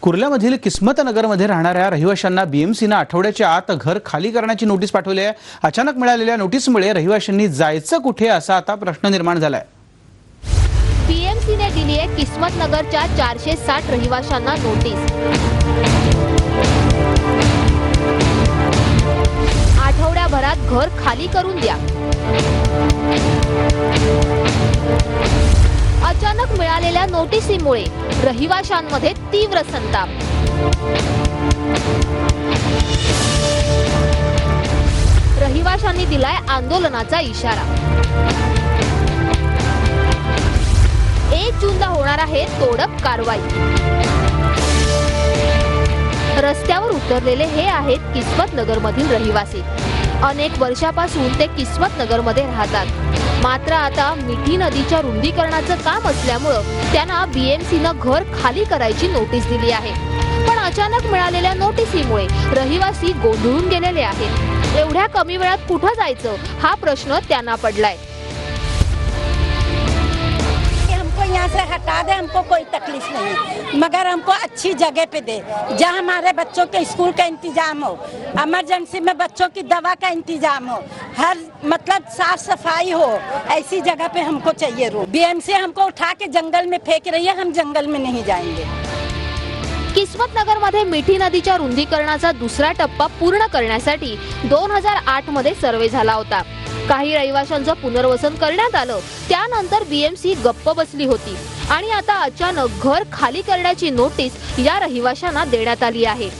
कुर्ल्यामधील किस्मतनगरमध्ये राहणाऱ्या रहिवाशांना बीएमसीने आठवड्याच्या आत घर खाली करण्याची नोटीस पाठवली आहे। अचानक मिळालेल्या नोटीसमुळे रहिवाशांनी जायचं कुठे असा आता प्रश्न निर्माण झालाय। बीएमसीने दिली आहे किस्मतनगरच्या 460 रहिवाशांना नोटीस। आठवड्याभरात घर खाली करून द्या। अचानक मिळालेल्या नोटीसीमुळे रहिवाशांमध्ये तीव्र संताप। रहिवाशांनी दिलाय आंदोलनाचा इशारा। 1 जूनला होणार आहे तोडक कारवाई। रस्त्यावर उतरलेले हे आहेत किस्मतनगरमधील रहिवासी। अनेक वर्षापासून ते किस्मतनगरमध्ये राहतात। मात्र आता मिठी नदीच्या रुंदीकरणाचं काम असल्यामुळे त्यांना बीएमसीनं घर खाली करायची नोटीस दिली आहे। पण अचानक मिळालेल्या नोटीसीमुळे रहिवासी गोंधळून गेलेले आहेत। एवढ्या कमी वेळात कुठं जायचं हा प्रश्न त्यांना पडलाय। यहाँ से हटा दे, हमको कोई तकलीफ नहीं, मगर हमको अच्छी जगह पे दे जहाँ हमारे बच्चों के स्कूल का इंतजाम हो, इमरजेंसी में बच्चों की दवा का इंतजाम हो, हर मतलब साफ सफाई हो, ऐसी जगह पे हमको चाहिए रूम। बीएमसी हमको उठा के जंगल में फेंक रही है, हम जंगल में नहीं जाएंगे। किस्मतनगरमध्ये मिठी नदीच्या रुंदीकरणाचा दुसरा टप्पा पूर्ण करण्यासाठी 2008 मध्ये सर्वे झाला होता। काही रहिवाशांचं पुनर्वसन करण्यात आलं, त्यानंतर बीएमसी गप्प बसली होती आणि आता अचानक घर खाली करण्याची नोटीस या रहिवाशांना देण्यात आली आहे।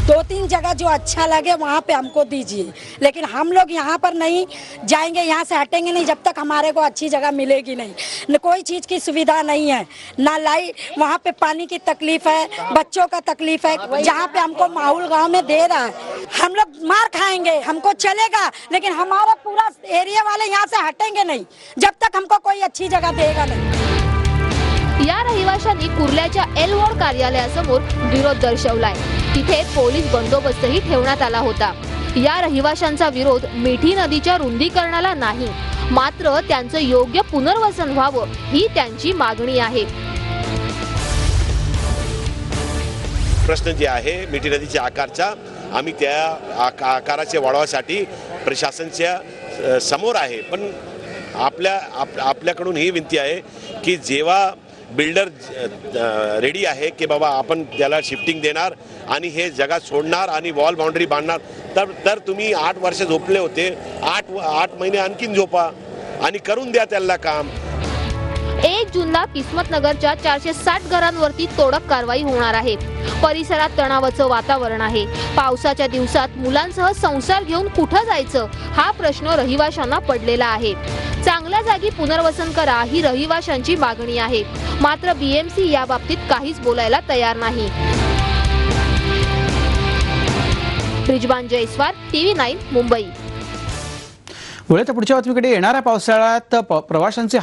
2-3 जगह जो अच्छा लगे वहाँ पे हमको दीजिए, लेकिन हम लोग यहाँ पर नहीं जाएंगे, यहाँ से हटेंगे नहीं जब तक हमारे को अच्छी जगह मिलेगी नहीं। न कोई चीज़ की सुविधा नहीं है, ना लाइट, वहाँ पे पानी की तकलीफ है, बच्चों का तकलीफ है। जहाँ पे हमको माहौल गांव में दे रहा है, हम लोग मार खाएंगे, हमको चलेगा, लेकिन हमारा पूरा एरिया वाले यहाँ से हटेंगे नहीं जब तक हमको कोई अच्छी जगह देगा नहीं। या रहिवाशांनी कुर्ल्याच्या एल वॉर्ड कार्यालयासमोर विरोध दर्शवलाय। तिथे पोलीस बंदोबस्तही ठेवण्यात आला होता। या रहिवाशांचा विरोध मिठी नदीच्या रुंदीकरणाला नाही, मात्र त्यांचं योग्य पुनर्वसन व्हावं ही त्यांची मागणी आहे। प्रश्न जे आहे मिठी नदीच्या आकारचा, आम्ही त्या आकाराच्या वाढवासाठी प्रशासनाच्या समोर आहे। पण आपल्याकडून ही विनंती आहे की जेव्हा बिल्डर रेडी आहे की बाबा आपण त्याला शिफ्टिंग देणार आणि हे जगा सोडणार आणि वॉल बाउंड्री बांधणार, तर तुम्ही 8 वर्ष झोपले होते, 8 महिने आणखीन झोपा आणि करून द्या त्याला काम। 1 जूनला किस्मतनगरच्या 460 घरांवरती तोडक कारवाई होणार आहे। परिसरात तणावाचं वातावरण आहे। पावसाच्या दिवसात मुलांसह संसार घेऊन कुठं जायचं हा प्रश्न रहिवाशांना पडलेला आहे। चांगल्या जागी पुनर्वसन करा ही रहिवाशांची मागणी आहे, मात्र बीएमसी या बाबतीत काहीच बोलायला तयार नाही। ब्रिजबान जयस्वार, TV9 मुंबई। पुढच्या बातमीकडे येणाऱ्या पावसाळ्यात प्रवाशांचे